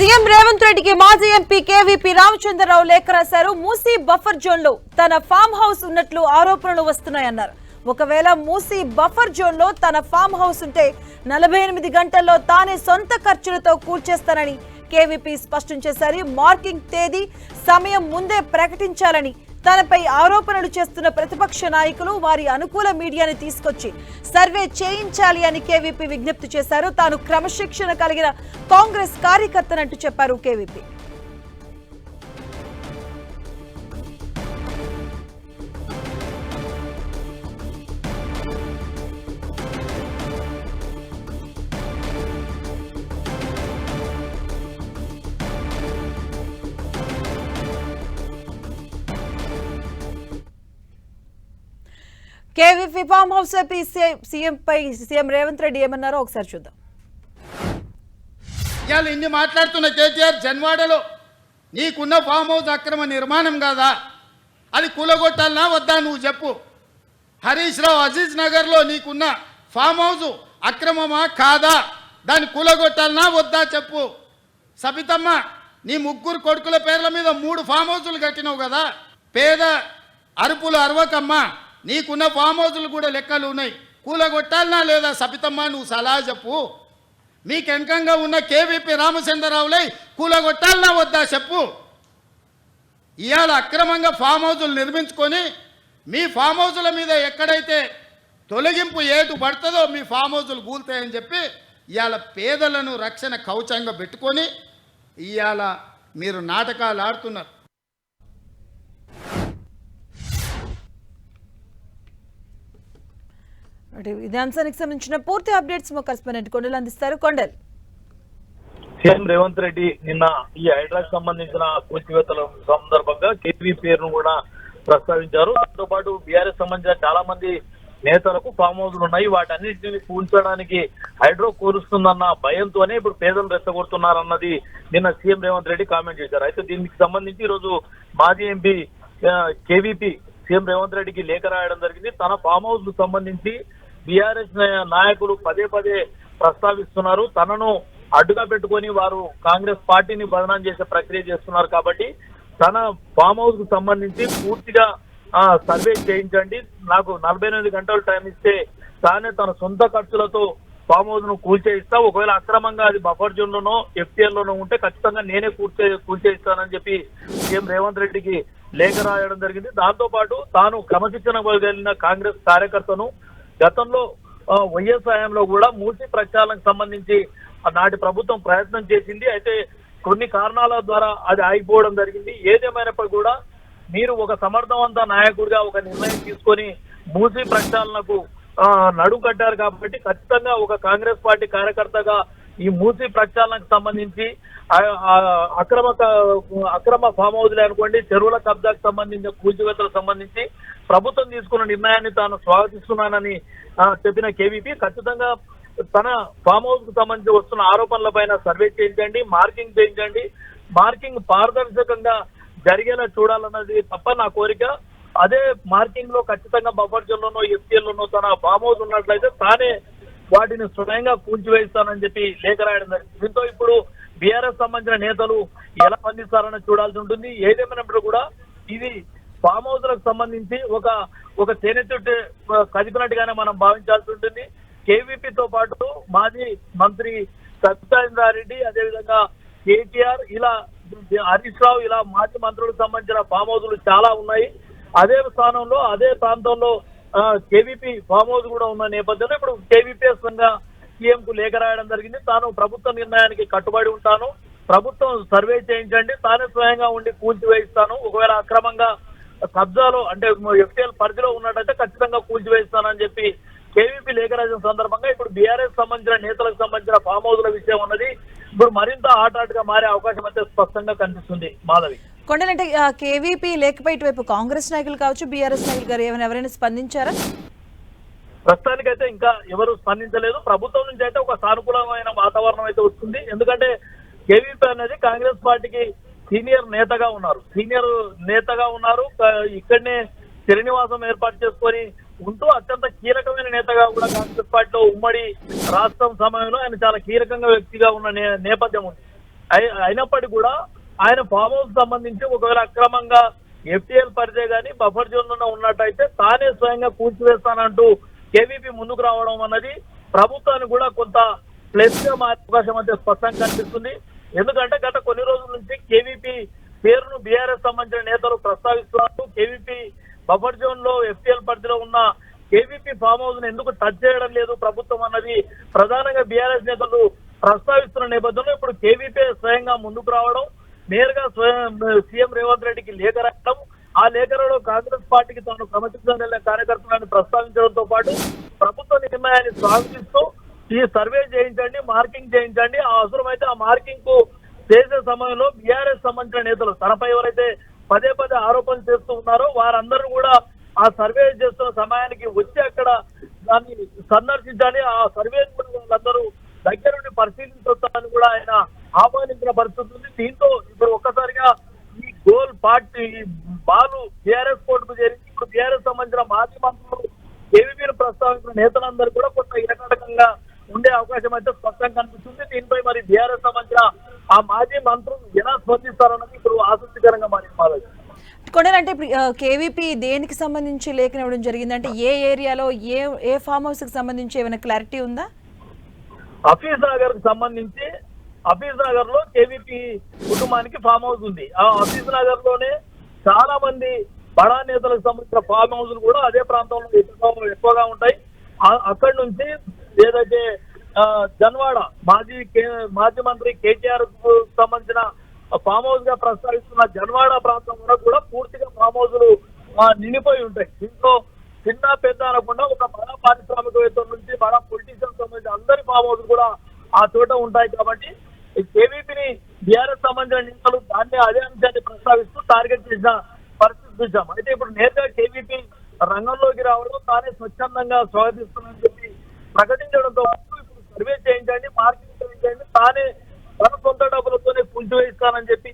CM Revanth రెడ్డికి మాజీ MP KVP Ramachandra Rao లేఖ రాశారు. మూసీ బఫర్ జోన్ లో తన ఫామ్ హౌస్ ఉన్నట్లు ఆరోపణలు వస్తున్నాయన్నారు. ఒకవేళ మూసీ బఫర్ జోన్ లో తన ఫామ్ హౌస్ ఉంటే 48 గంటల్లో తానే సొంత ఖర్చులతో కూల్చేస్తానని కేవీపీ స్పష్టం చేశారు. మార్కింగ్ తేదీ సమయం ముందే ప్రకటించాలని తనపై ఆరోపణలు చేస్తున్న ప్రతిపక్ష నాయకులు వారి అనుకూల మీడియాని తీసుకొచ్చి సర్వే చేయించాలి అని కేవీపీ విజ్ఞప్తి చేశారు. తాను క్రమశిక్షణ కలిగిన కాంగ్రెస్ కార్యకర్తనంటూ చెప్పారు KVP. KVP farm house CM Revanth Reddy ఏమన్నారో ఒకసారి చూద్దాం. ఇవాళ ఇన్ని మాట్లాడుతున్న కేటీఆర్ జన్వాడలో నీకున్న ఫామ్ హౌస్ అక్రమ నిర్మాణం కాదా, అది కూలగొట్టాలనా వద్దా నువ్వు చెప్పు. హరీష్ రావు అజీజ్ నగర్లో నీకున్న ఫామ్ హౌస్ అక్రమమా కాదా, దాన్ని కూలగొట్టాలనా వద్దా చెప్పు. సబితమ్మ నీ ముగ్గురు కొడుకుల పేర్ల మీద 3 ఫామ్ హౌసులు కట్టినావు కదా, పేద అరుపులు అరవకమ్మ, నీకున్న ఫామ్ హౌసులు కూడా లెక్కలు ఉన్నాయి, కూలగొట్టాలనా లేదా సబితమ్మ నువ్వు సలహా చెప్పు. మీకు వెనకంగా ఉన్న కేవీపీ రామచంద్రరావులై కూలగొట్టాలనా వద్దా చెప్పు. ఇవాళ అక్రమంగా ఫామ్ హౌసులు నిర్మించుకొని మీ ఫామ్ హౌసుల మీద ఎక్కడైతే తొలగింపు ఏటు పడుతుందో మీ ఫామ్ హౌసులు కూలుతాయని చెప్పి ఇవాళ పేదలను రక్షణ కవచంగా పెట్టుకొని ఇవాళ మీరు నాటకాలు ఆడుతున్నారు. ఇదే అంశానికి సంబంధించిన పూర్తి అప్డేట్స్ మా కరెస్పాండెంట్ కొండలు అందిస్తారు. కొండల్, సీఎం రేవంత్ రెడ్డి నిన్న ఈ హైడ్రాకు సంబంధించిన కూల్చివేతల సందర్భంగా కేవీ పేరును కూడా ప్రస్తావించారు. దాంతో పాటు బీఆర్ఎస్ సంబంధించిన చాలా మంది నేతలకు ఫామ్ హౌస్లు ఉన్నాయి, వాటన్నిటిని కూల్చడానికి హైడ్రో కూరుస్తుందన్న భయంతోనే ఇప్పుడు పేదలు రెచ్చగొడుతున్నారన్నది నిన్న సీఎం రేవంత్ రెడ్డి కామెంట్ చేశారు. అయితే దీనికి సంబంధించి ఈరోజు మాజీ ఎంపీ కేవీపీ సీఎం రేవంత్ రెడ్డికి లేఖ రాయడం జరిగింది. తన ఫామ్ హౌస్ కు సంబంధించి బీఆర్ఎస్ నాయకులు పదే ప్రస్తావిస్తున్నారు, తనను అడ్డుగా పెట్టుకొని వారు కాంగ్రెస్ పార్టీని బదనాం చేసే ప్రక్రియ చేస్తున్నారు. కాబట్టి తన ఫామ్ హౌస్ కు సంబంధించి పూర్తిగా సర్వే చేయించండి, నాకు 48 గంటలు టైం ఇస్తే తానే తన సొంత ఖర్చులతో ఫామ్ హౌస్ ను కూల్చేయిస్తా, ఒకవేళ అక్రమంగా అది బఫర్ జోన్ లోనో ఎఫ్టీఎల్ లోనో ఉంటే ఖచ్చితంగా నేనే కూల్చేయిస్తానని చెప్పి సీఎం రేవంత్ రెడ్డికి లేఖ రాయడం జరిగింది. దాంతో పాటు తాను క్రమశిక్షణ కలిగిన కాంగ్రెస్ కార్యకర్తను గతంలో వైఎస్ హయాంలో కూడా మూసీ ప్రక్షాళనకు సంబంధించి నాటి ప్రభుత్వం ప్రయత్నం చేసింది. అయితే కొన్ని కారణాల ద్వారా అది ఆగిపోవడం జరిగింది. ఏదేమైనప్పటికీ కూడా మీరు ఒక సమర్థవంత నాయకుడిగా ఒక నిర్ణయం తీసుకొని మూసీ ప్రక్షాళనకు నడుం కట్టారు. కాబట్టి ఖచ్చితంగా ఒక కాంగ్రెస్ పార్టీ కార్యకర్తగా ఈ మూసీ ప్రక్షాళనకు సంబంధించి అక్రమ ఫామ్ హౌస్లే అనుకోండి, చెరువుల కబ్జాకు సంబంధించిన కూల్చివేతలకు సంబంధించి ప్రభుత్వం తీసుకున్న నిర్ణయాన్ని తాను స్వాగతిస్తున్నానని చెప్పిన కేవీపీ ఖచ్చితంగా తన ఫామ్ హౌస్ కు సంబంధించి వస్తున్న ఆరోపణలపైన సర్వే చేయించండి, మార్కింగ్ చేయించండి, మార్కింగ్ పారదర్శకంగా జరిగేలా చూడాలన్నది తప్ప నా కోరిక. అదే మార్కింగ్ లో ఖచ్చితంగా బఫర్ జోన్ లోనో ఎఫ్టీఎల్ లోనో తన ఫామ్ హౌస్ ఉన్నట్లయితే తానే వాటిని స్వయంగా కూల్చివేస్తానని చెప్పి లేఖ రాయడం జరిగింది. దీంతో ఇప్పుడు బీఆర్ఎస్ సంబంధించిన నేతలు ఎలా స్పందిస్తారని చూడాల్సి ఉంటుంది. ఏదేమైనప్పుడు కూడా ఇది ఫామ్ హౌస్లకు సంబంధించి ఒక తేనె చుట్టే కదిపినట్టుగానే మనం భావించాల్సి ఉంటుంది. కేవీపీతో పాటు మాజీ మంత్రి సత్యేంద్రారెడ్డి, అదేవిధంగా కేటీఆర్, ఇలా హరీష్ రావు, ఇలా మాజీ మంత్రులకు సంబంధించిన ఫామ్ హౌస్లు చాలా ఉన్నాయి. అదే స్థానంలో అదే ప్రాంతంలో కేవీపీ ఫామ్ హౌస్ కూడా ఉన్న నేపథ్యంలో ఇప్పుడు కేవీపీఎస్ సీఎం కు లేఖ రాయడం జరిగింది. తాను ప్రభుత్వ నిర్ణయానికి కట్టుబడి ఉంటాను, ప్రభుత్వం సర్వే చేయించండి, తానే స్వయంగా ఉండి కూల్చివేయిస్తాను, ఒకవేళ అక్రమంగా కబ్జాలో అంటే ఎఫ్టీఎల్ పరిధిలో ఉన్నట్టయితే ఖచ్చితంగా కూల్చివేయిస్తానని చెప్పి కేవీపీ లేఖ రాసిన సందర్భంగా ఇప్పుడు బీఆర్ఎస్ సంబంధించిన నేతలకు సంబంధించిన ఫామ్ హౌస్ల విషయం ఉన్నది ఇప్పుడు మరింత గా మారే అవకాశం అయితే స్పష్టంగా కనిపిస్తుంది. మాధవి, కొండలంటే కేవీపీ లేఖపై ఇటువైపు కాంగ్రెస్ నాయకులు కావచ్చు, బీఆర్ఎస్ నాయకులు గారు ఎవరైనా స్పందించారా? ప్రస్తుతానికైతే ఇంకా ఎవరు స్పందించలేదు. ప్రభుత్వం నుంచి అయితే ఒక సానుకూలమైన వాతావరణం అయితే వస్తుంది. ఎందుకంటే కేవీపీ అనేది కాంగ్రెస్ పార్టీకి సీనియర్ నేతగా ఉన్నారు. ఇక్కడనే శ్రీనివాసం ఏర్పాటు చేసుకొని ఉంటూ అత్యంత కీలకమైన నేతగా కూడా కాంగ్రెస్ పార్టీలో ఉమ్మడి రాష్ట్రం సమయంలో ఆయన చాలా కీలకంగా వ్యక్తిగా ఉన్న నేపథ్యం ఉంది. అయినప్పటికీ కూడా ఆయన ఫామ్ హౌస్ సంబంధించి ఒకవేళ అక్రమంగా ఎఫ్టీఎల్ పరిధే కానీ బఫర్ జోన్ లో ఉన్నట్టయితే తానే స్వయంగా కూల్చివేస్తానంటూ కేవీపీ ముందుకు రావడం అన్నది ప్రభుత్వానికి కూడా కొంత ప్లస్ గా మారే అవకాశం అయితే స్పష్టంగా కనిపిస్తుంది. ఎందుకంటే గత కొన్ని రోజుల నుంచి కేవీపీ పేరును బీఆర్ఎస్ సంబంధించిన నేతలు ప్రస్తావిస్తున్నారు. కేవీపీ బఫర్ జోన్ లో ఎఫ్టీఎల్ పరిధిలో ఉన్న కేవీపీ ఫామ్ హౌస్ ను ఎందుకు టచ్ చేయడం లేదు ప్రభుత్వం అన్నది ప్రధానంగా బీఆర్ఎస్ నేతలు ప్రస్తావిస్తున్న నేపథ్యంలో ఇప్పుడు కేవీపీ స్వయంగా ముందుకు రావడం, నేరుగా సీఎం రేవంత్ రెడ్డికి లేఖ రాయడం, ఆ లేఖలో కాంగ్రెస్ పార్టీకి తాను క్రమశిక్షణ కార్యకర్తలను ప్రస్తావించడంతో పాటు ప్రభుత్వ నిర్ణయాన్ని స్వాగతిస్తూ ఈ సర్వే చేయించండి, మార్కింగ్ చేయించండి, ఆ అవసరమైతే ఆ మార్కింగ్ కు చేసే సమయంలో బీఆర్ఎస్ సంబంధించిన నేతలు తనపై ఎవరైతే పదే పదే ఆరోపణలు చేస్తూ ఉన్నారో వారందరూ కూడా ఆ సర్వే చేస్తున్న సమయానికి వచ్చి అక్కడ దాన్ని సందర్శించాలి, ఆ సర్వే వాళ్ళందరూ దగ్గరుండి పరిశీలించొచ్చాలని కూడా ఆయన ఆహ్వానించిన పరిస్థితి ఉంది. దీంతో ఇప్పుడు ఒక్కసారిగా ఈ గోల్ పార్టీ బాలు బీఆర్ఎస్ కోర్టుకు చేరింది. ఇప్పుడు బీఆర్ఎస్ సంబంధించిన మాజీ మంత్రులు కేవీపీని ప్రస్తావించిన నేతలందరూ కూడా కొంత ఏకాటకంగా ఉండే అవకాశం అయితే స్పష్టంగా కనిపిస్తుంది. దీనిపై మరి బీఆర్ఎస్ సంబంధించిన ఆ మాజీ మంత్రులు ఎలా స్పందిస్తారన్నది ఇప్పుడు ఆసక్తికరంగా మారింది. కొనేనంటే కేవీపీ దేనికి సంబంధించి లేఖను ఇవ్వడం జరిగిందంటే ఏ ఏరియాలో ఏ ఫామ్ హౌస్ కి సంబంధించి ఏమైనా క్లారిటీ ఉందా? హఫీజ్ నగర్ కి సంబంధించి హఫీజ్ నగర్ లో కేవీపీ కుటుంబానికి ఫామ్ హౌస్ ఉంది. ఆ హఫీజ్ నగర్ లోనే చాలా మంది బడా నేతలకు సంబంధించిన ఫామ్ హౌస్లు కూడా అదే ప్రాంతంలో ఎక్కువగా ఉంటాయి. అక్కడి నుంచి ఏదైతే జన్వాడ మాజీ మంత్రి కేటీఆర్ కు సంబంధించిన ఫామ్ హౌస్ గా ప్రస్తావిస్తున్న జన్వాడ ప్రాంతం కూడా పూర్తిగా ఫామ్ హౌస్లు నిండిపోయి ఉంటాయి. దీంట్లో చిన్న పెద్ద అనకుండా ఒక బడా పారిశ్రామికవేత్తల నుంచి బడా పొలిటీషియన్స్ సంబంధించి అందరి ఫామ్ హౌస్ కూడా ఆ చోట ఉంటాయి. కాబట్టి కేవీపీని బీఆర్ఎస్ సంబంధించిన నేతలు దాన్ని అదే అంశాన్ని ప్రస్తావిస్తూ టార్గెట్ చేసిన పరిస్థితి చూసాం. అయితే ఇప్పుడు నేరుగా కేవీపీ రంగంలోకి రావడం తానే స్వచ్ఛందంగా స్వాగతిస్తుందని చెప్పి ప్రకటించడంతో ఇప్పుడు సర్వే చేయించండి, మార్కింగ్ చేయించండి, తానే తన సొంత డబ్బులతోనే కూల్చివేయిస్తానని చెప్పి